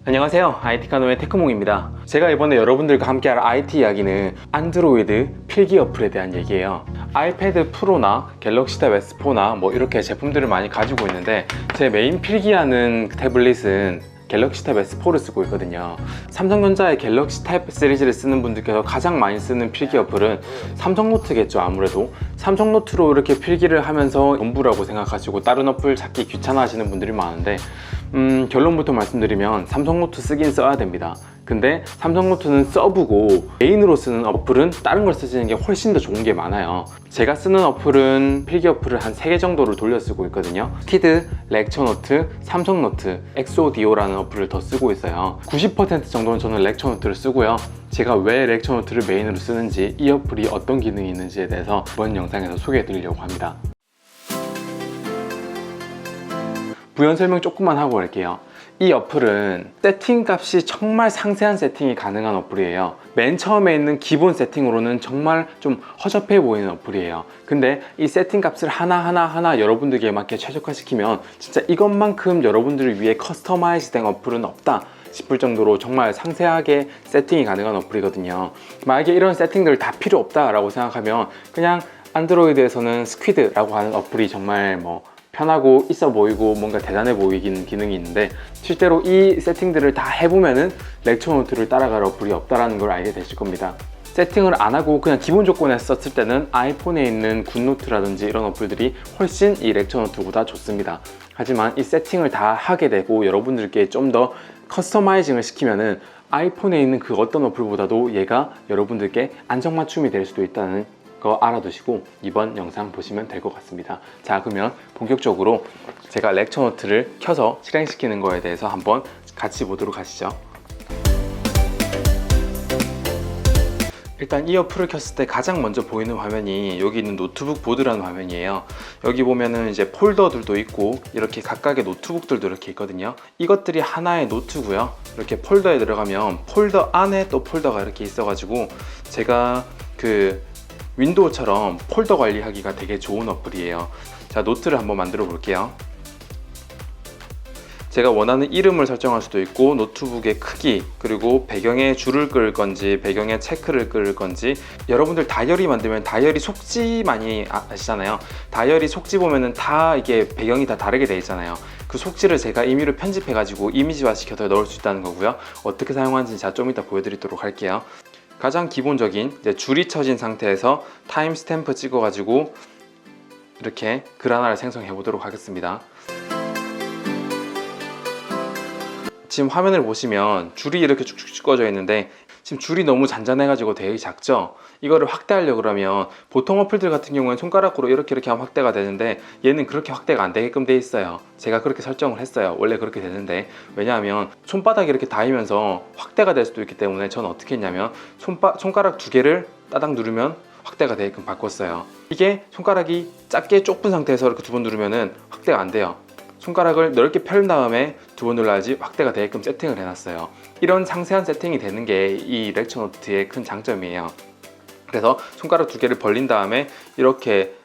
안녕하세요, IT카노의 테크몽입니다. 제가 이번에 여러분들과 함께할 IT 이야기는 안드로이드 필기 어플에 대한 얘기예요. 아이패드 프로나 갤럭시 탭 S4나 뭐 이렇게 제품들을 많이 가지고 있는데, 제 메인 필기하는 태블릿은 갤럭시 탭 S4를 쓰고 있거든요. 삼성전자의 갤럭시 탭 시리즈를 쓰는 분들께서 가장 많이 쓰는 필기 어플은 삼성노트겠죠. 아무래도 삼성노트로 이렇게 필기를 하면서 공부라고 생각하시고 다른 어플 찾기 귀찮아 하시는 분들이 많은데, 결론부터 말씀드리면 삼성노트 쓰긴 써야 됩니다. 근데 삼성노트는 써보고 메인으로 쓰는 어플은 다른 걸 쓰시는 게 훨씬 더 좋은 게 많아요. 제가 쓰는 어플은 필기 어플을 한 3개 정도를 돌려 쓰고 있거든요. 스키드, 렉처노트, 삼성노트, 엑소디오라는 어플을 더 쓰고 있어요. 90% 정도는 저는 렉처노트를 쓰고요. 제가 왜 렉처노트를 메인으로 쓰는지, 이 어플이 어떤 기능이 있는지에 대해서 이번 영상에서 소개해 드리려고 합니다. 부연 설명 조금만 하고 갈게요. 이 어플은 세팅 값이 정말 상세한 세팅이 가능한 어플이에요. 맨 처음에 있는 기본 세팅으로는 정말 좀 허접해 보이는 어플이에요. 근데 이 세팅 값을 하나하나 여러분들에게 맞게 최적화시키면 진짜 이것만큼 여러분들을 위해 커스터마이즈 된 어플은 없다 싶을 정도로 정말 상세하게 세팅이 가능한 어플이거든요. 만약에 이런 세팅들 다 필요 없다라고 생각하면 그냥 안드로이드에서는 스퀴드라고 하는 어플이 정말 편하고 있어 보이고 뭔가 대단해 보이긴 기능이 있는데, 실제로 이 세팅들을 다 해보면은 렉처노트를 따라갈 어플이 없다라는 걸 알게 되실 겁니다. 세팅을 안 하고 그냥 기본 조건에 썼을 때는 아이폰에 있는 굿노트라든지 이런 어플들이 훨씬 이 렉처노트보다 좋습니다. 하지만 이 세팅을 다 하게 되고 여러분들께 좀 더 커스터마이징을 시키면은 아이폰에 있는 그 어떤 어플보다도 얘가 여러분들께 안정맞춤이 될 수도 있다는 거 알아두시고 이번 영상 보시면 될 것 같습니다. 자, 그러면 본격적으로 제가 렉처노트를 켜서 실행시키는 거에 대해서 한번 같이 보도록 하시죠. 일단 이 어플을 켰을 때 가장 먼저 보이는 화면이 여기 있는 노트북 보드라는 화면이에요. 여기 보면은 이제 폴더들도 있고 이렇게 각각의 노트북들도 이렇게 있거든요. 이것들이 하나의 노트고요. 이렇게 폴더에 들어가면 폴더 안에 또 폴더가 이렇게 있어가지고 제가 윈도우처럼 폴더 관리하기가 되게 좋은 어플이에요. 자, 노트를 한번 만들어 볼게요. 제가 원하는 이름을 설정할 수도 있고, 노트북의 크기, 그리고 배경에 줄을 끌 건지 배경에 체크를 끌 건지. 여러분들 다이어리 만들면 다이어리 속지 많이 아시잖아요. 다이어리 속지 보면은 다 이게 배경이 다 다르게 돼 있잖아요. 그 속지를 제가 임의로 편집해 가지고 이미지화 시켜서 넣을 수 있다는 거고요. 어떻게 사용하는지 제가 좀 이따 보여드리도록 할게요. 가장 기본적인 줄이 쳐진 상태에서 타임 스탬프 찍어가지고 이렇게 글 하나를 생성해 보도록 하겠습니다. 지금 화면을 보시면 줄이 이렇게 쭉쭉 찍어져 있는데, 지금 줄이 너무 잔잔해가지고 되게 작죠? 이거를 확대하려고 그러면 보통 어플들 같은 경우에는 손가락으로 이렇게 하면 확대가 되는데, 얘는 그렇게 확대가 안 되게끔 돼 있어요. 제가 그렇게 설정을 했어요. 원래 그렇게 되는데, 왜냐하면 손바닥이 이렇게 닿으면서 확대가 될 수도 있기 때문에 저는 어떻게 했냐면 손가락 2개를 따닥 누르면 확대가 되게끔 바꿨어요. 이게 손가락이 작게 좁은 상태에서 이렇게 2번 누르면은 확대가 안 돼요. 손가락을 넓게 펼 다음에 2번 눌러야지 확대가 되게끔 세팅을 해놨어요. 이런 상세한 세팅이 되는 게 이 렉처노트의 큰 장점이에요. 그래서 손가락 2개를 벌린 다음에 이렇게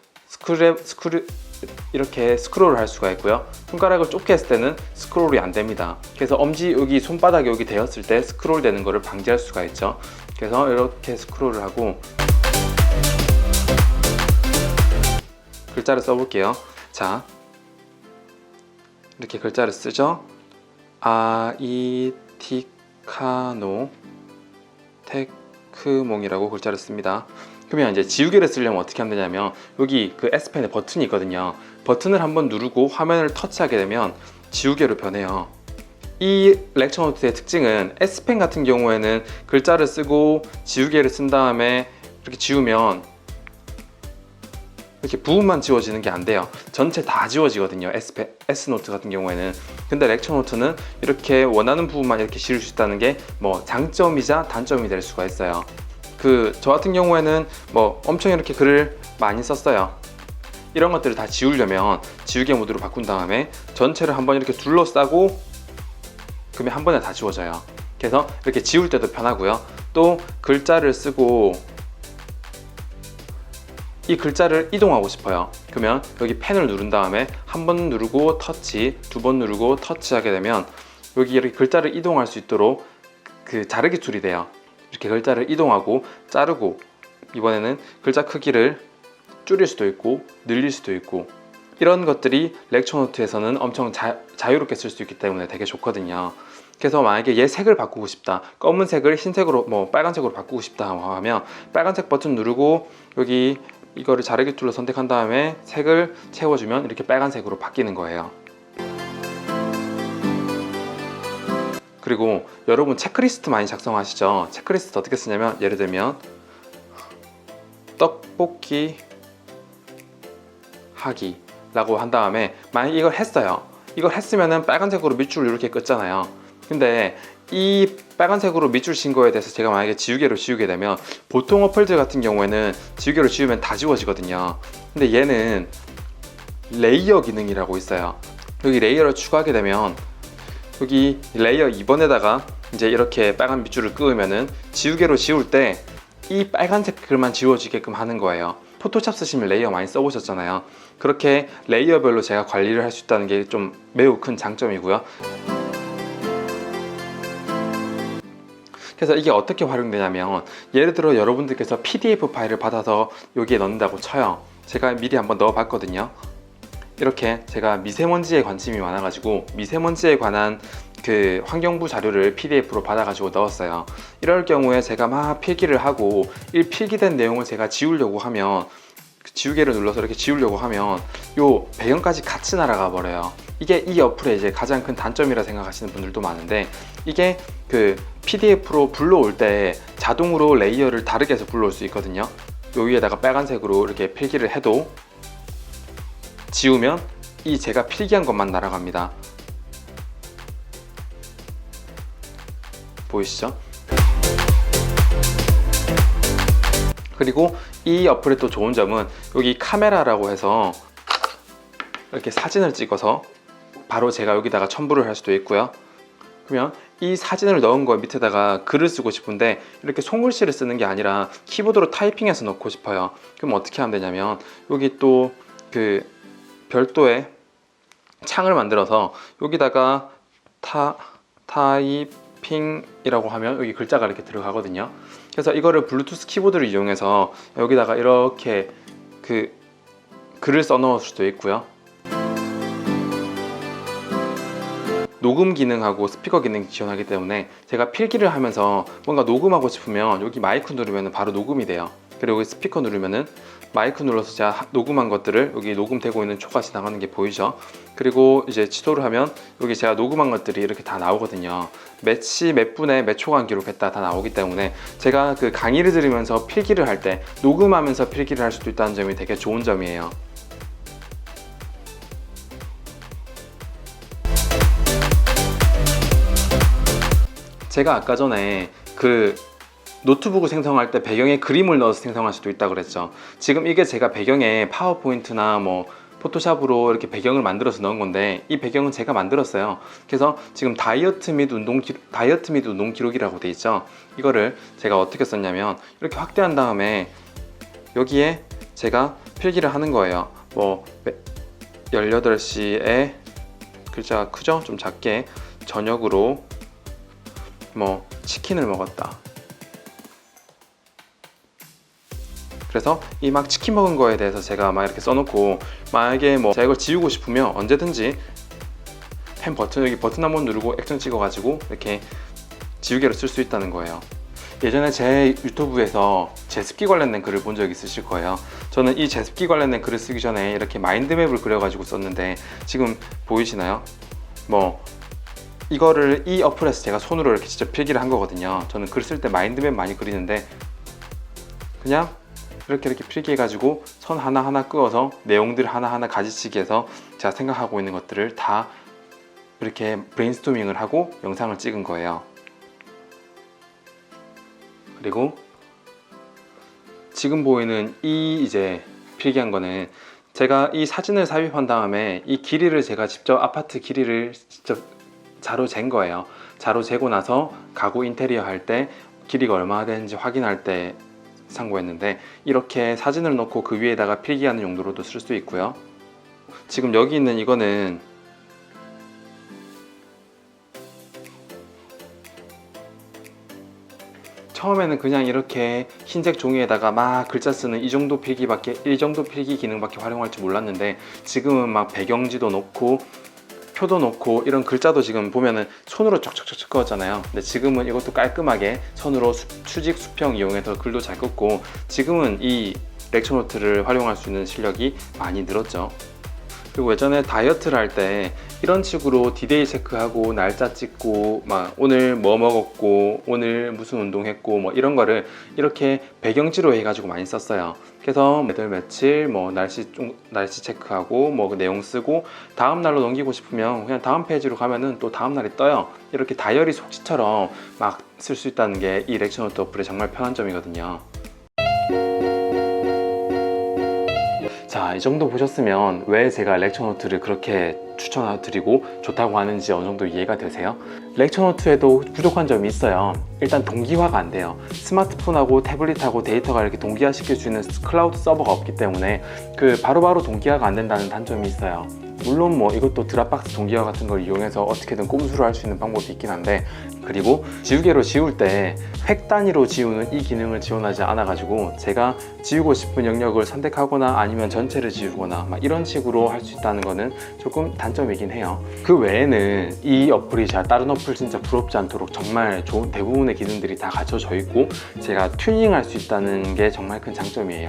이렇게 스크롤을 할 수가 있고요. 손가락을 좁게 했을 때는 스크롤이 안 됩니다. 그래서 엄지 여기 손바닥 여기 되었을 때 스크롤 되는 거를 방지할 수가 있죠. 그래서 이렇게 스크롤을 하고 글자를 써볼게요. 자, 이렇게 글자를 쓰죠. 아이티카노 테크몽이라고 글자를 씁니다. 그러면 이제 지우개를 쓰려면 어떻게 하면 되냐면, 여기 그 S펜에 버튼이 있거든요. 버튼을 한번 누르고 화면을 터치하게 되면 지우개로 변해요. 이 렉처노트의 특징은 S펜 같은 경우에는 글자를 쓰고 지우개를 쓴 다음에 이렇게 지우면 이렇게 부분만 지워지는 게 안 돼요. 전체 다 지워지거든요. S노트 같은 경우에는. 근데 렉처노트는 이렇게 원하는 부분만 이렇게 지울 수 있다는 게 장점이자 단점이 될 수가 있어요. 저 같은 경우에는 엄청 이렇게 글을 많이 썼어요. 이런 것들을 다 지우려면 지우개 모드로 바꾼 다음에 전체를 한번 이렇게 둘러싸고 그러면 한 번에 다 지워져요. 그래서 이렇게 지울 때도 편하고요. 또 글자를 쓰고 이 글자를 이동하고 싶어요. 그러면 여기 펜을 누른 다음에 한 번 누르고 터치, 두 번 누르고 터치하게 되면 여기 이렇게 글자를 이동할 수 있도록 그 자르기 툴이 돼요. 이렇게 글자를 이동하고 자르고, 이번에는 글자 크기를 줄일 수도 있고 늘릴 수도 있고, 이런 것들이 렉처 노트에서는 엄청 자유롭게 쓸 수 있기 때문에 되게 좋거든요. 그래서 만약에 얘 색을 바꾸고 싶다, 검은색을 흰색으로 뭐 빨간색으로 바꾸고 싶다 하면 빨간색 버튼 누르고 여기 이거를 자르기 툴로 선택한 다음에 색을 채워주면 이렇게 빨간색으로 바뀌는 거예요. 그리고 여러분 체크리스트 많이 작성하시죠? 체크리스트 어떻게 쓰냐면, 예를 들면 떡볶이 하기 라고 한 다음에 만약 이걸 했어요. 이걸 했으면은 빨간색으로 밑줄을 이렇게 긋잖아요. 근데 이 빨간색으로 밑줄 친 거에 대해서 제가 만약에 지우개로 지우게 되면, 보통 어플들 같은 경우에는 지우개로 지우면 다 지워지거든요. 근데 얘는 레이어 기능이라고 있어요. 여기 레이어를 추가하게 되면 여기 레이어 2번에다가 이제 이렇게 빨간 밑줄을 끄으면은 지우개로 지울 때 이 빨간색 글만 지워지게끔 하는 거예요. 포토샵 쓰시면 레이어 많이 써보셨잖아요. 그렇게 레이어별로 제가 관리를 할 수 있다는 게 좀 매우 큰 장점이고요. 그래서 이게 어떻게 활용되냐면, 예를 들어 여러분들께서 PDF 파일을 받아서 여기에 넣는다고 쳐요. 제가 미리 한번 넣어 봤거든요. 이렇게 제가 미세먼지에 관심이 많아가지고 미세먼지에 관한 그 환경부 자료를 PDF로 받아가지고 넣었어요. 이럴 경우에 제가 막 필기를 하고 이 필기된 내용을 제가 지우려고 하면, 지우개를 눌러서 이렇게 지우려고 하면 요 배경까지 같이 날아가 버려요. 이게 이 어플의 이제 가장 큰 단점이라 생각하시는 분들도 많은데, 이게 그 PDF로 불러올 때 자동으로 레이어를 다르게 해서 불러올 수 있거든요. 요 위에다가 빨간색으로 이렇게 필기를 해도 지우면 이 제가 필기한 것만 날아갑니다. 보이시죠? 그리고 이 어플의 또 좋은 점은 여기 카메라라고 해서 이렇게 사진을 찍어서 바로 제가 여기다가 첨부를 할 수도 있고요. 그러면 이 사진을 넣은 거 밑에다가 글을 쓰고 싶은데 이렇게 손글씨를 쓰는 게 아니라 키보드로 타이핑해서 넣고 싶어요. 그럼 어떻게 하면 되냐면, 여기 또 그 별도의 창을 만들어서 여기다가 타이핑이라고 하면 여기 글자가 이렇게 들어가거든요. 그래서 이거를 블루투스 키보드를 이용해서 여기다가 이렇게 그 글을 써 넣을 수도 있고요. 녹음 기능하고 스피커 기능 지원하기 때문에 제가 필기를 하면서 뭔가 녹음하고 싶으면 여기 마이크 누르면 바로 녹음이 돼요. 그리고 여기 스피커 누르면은 마이크 눌러서 제가 녹음한 것들을, 여기 녹음되고 있는 초가 지나가는 게 보이죠? 그리고 이제 지도를 하면 여기 제가 녹음한 것들이 이렇게 다 나오거든요. 몇 시 몇 분에 몇 초간 기록했다 다 나오기 때문에 제가 그 강의를 들으면서 필기를 할 때 녹음하면서 필기를 할 수도 있다는 점이 되게 좋은 점이에요. 제가 아까 전에 그 노트북을 생성할 때 배경에 그림을 넣어서 생성할 수도 있다고 그랬죠. 지금 이게 제가 배경에 파워포인트나 뭐 포토샵으로 이렇게 배경을 만들어서 넣은 건데, 이 배경은 제가 만들었어요. 그래서 지금 다이어트 및 운동 기록이라고 돼 있죠. 이거를 제가 어떻게 썼냐면, 이렇게 확대한 다음에 여기에 제가 필기를 하는 거예요. 뭐 18시에 글자가 크죠? 좀 작게, 저녁으로 뭐 치킨을 먹었다. 그래서 이 막 치킨 먹은 거에 대해서 제가 막 이렇게 써놓고, 만약에 뭐 제가 이걸 지우고 싶으면 언제든지 펜 버튼, 여기 버튼 한번 누르고 액션 찍어가지고 이렇게 지우개로 쓸 수 있다는 거예요. 예전에 제 유튜브에서 제습기 관련된 글을 본 적 있으실 거예요. 저는 이 제습기 관련된 글을 쓰기 전에 이렇게 마인드맵을 그려가지고 썼는데, 지금 보이시나요? 뭐 이거를 이 어플에서 제가 손으로 이렇게 직접 필기를 한 거거든요. 저는 글 쓸 때 마인드맵 많이 그리는데 그냥 이렇게 필기해가지고 선 하나하나 그어서 내용들 하나하나 가지치기 해서 제가 생각하고 있는 것들을 다 이렇게 브레인스토밍을 하고 영상을 찍은 거예요. 그리고 지금 보이는 이 이제 필기한 거는 제가 이 사진을 삽입한 다음에 이 길이를 제가 직접, 아파트 길이를 직접 자로 잰 거예요. 자로 재고 나서 가구 인테리어 할 때 길이가 얼마나 되는지 확인할 때 참고했는데, 이렇게 사진을 넣고 그 위에다가 필기하는 용도로도 쓸 수 있고요. 지금 여기 있는 이거는 처음에는 그냥 이렇게 흰색 종이에다가 막 글자 쓰는 이 정도 필기 기능밖에 활용할 줄 몰랐는데 지금은 막 배경지도 놓고 표도 놓고 이런 글자도 지금 보면은 손으로 쫙쫙쫙 그었잖아요. 근데 지금은 이것도 깔끔하게 손으로 수직 수평 이용해서 글도 잘 긋고 지금은 이 렉처 노트를 활용할 수 있는 실력이 많이 늘었죠. 그리고 예전에 다이어트를 할 때 이런 식으로 디데이 체크하고 날짜 찍고 막 오늘 뭐 먹었고 오늘 무슨 운동했고 뭐 이런 거를 이렇게 배경지로 해가지고 많이 썼어요. 그래서 매달 며칠 뭐 날씨 체크하고 뭐 그 내용 쓰고 다음 날로 넘기고 싶으면 그냥 다음 페이지로 가면은 또 다음 날이 떠요. 이렇게 다이어리 속지처럼 막 쓸 수 있다는 게 이 렉처 노트 어플의 정말 편한 점이거든요. 자, 이 정도 보셨으면 왜 제가 렉처 노트를 그렇게 추천드리고 좋다고 하는지 어느 정도 이해가 되세요? 렉처 노트에도 부족한 점이 있어요. 일단 동기화가 안 돼요. 스마트폰하고 태블릿하고 데이터가 이렇게 동기화 시킬 수 있는 클라우드 서버가 없기 때문에 그 바로바로 동기화가 안 된다는 단점이 있어요. 물론 뭐 이것도 드랍박스 동기화 같은 걸 이용해서 어떻게든 꼼수를 할 수 있는 방법이 있긴 한데, 그리고 지우개로 지울 때 획 단위로 지우는 이 기능을 지원하지 않아 가지고 제가 지우고 싶은 영역을 선택하거나 아니면 전체를 지우거나 막 이런 식으로 할 수 있다는 거는 조금 단점이긴 해요. 그 외에는 이 어플이 제가 다른 어플 진짜 부럽지 않도록 정말 좋은 대부분의 기능들이 다 갖춰져 있고 제가 튜닝할 수 있다는 게 정말 큰 장점이에요.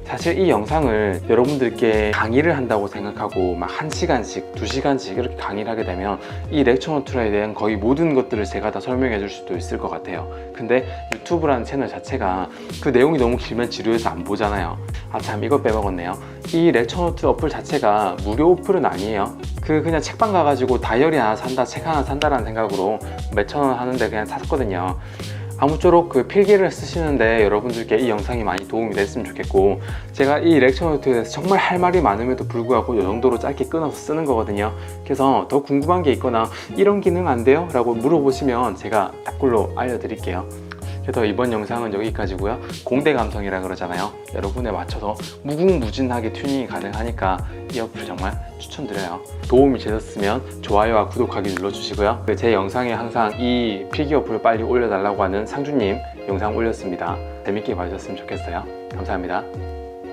사실 이 영상을 여러분들께 강의를 한다고 생각하고 막 1시간씩, 2시간씩 이렇게 강의를 하게 되면 이 렉처 노트에 대한 거의 모든 것들을 제가 다 설명해 줄 수도 있을 것 같아요. 근데 유튜브라는 채널 자체가 그 내용이 너무 길면 지루해서 안 보잖아요. 아 참, 이거 빼먹었네요. 이 렉처 노트 어플 자체가 무료 어플은 아니에요. 그냥 책방 가가지고 다이어리 하나 산다, 책 하나 산다라는 생각으로 몇천 원 하는데 그냥 샀거든요. 아무쪼록 그 필기를 쓰시는데 여러분들께 이 영상이 많이 도움이 됐으면 좋겠고, 제가 이 렉처 노트에 대해서 정말 할 말이 많음에도 불구하고 이 정도로 짧게 끊어서 쓰는 거거든요. 그래서 더 궁금한 게 있거나 이런 기능 안 돼요? 라고 물어보시면 제가 답글로 알려드릴게요. 그래서 이번 영상은 여기까지고요. 공대 감성이라 그러잖아요. 여러분에 맞춰서 무궁무진하게 튜닝이 가능하니까 이 어플 정말 추천드려요. 도움이 되셨으면 좋아요와 구독하기 눌러주시고요. 제 영상에 항상 이 필기 어플 빨리 올려달라고 하는 상주님 영상 올렸습니다. 재밌게 봐주셨으면 좋겠어요. 감사합니다.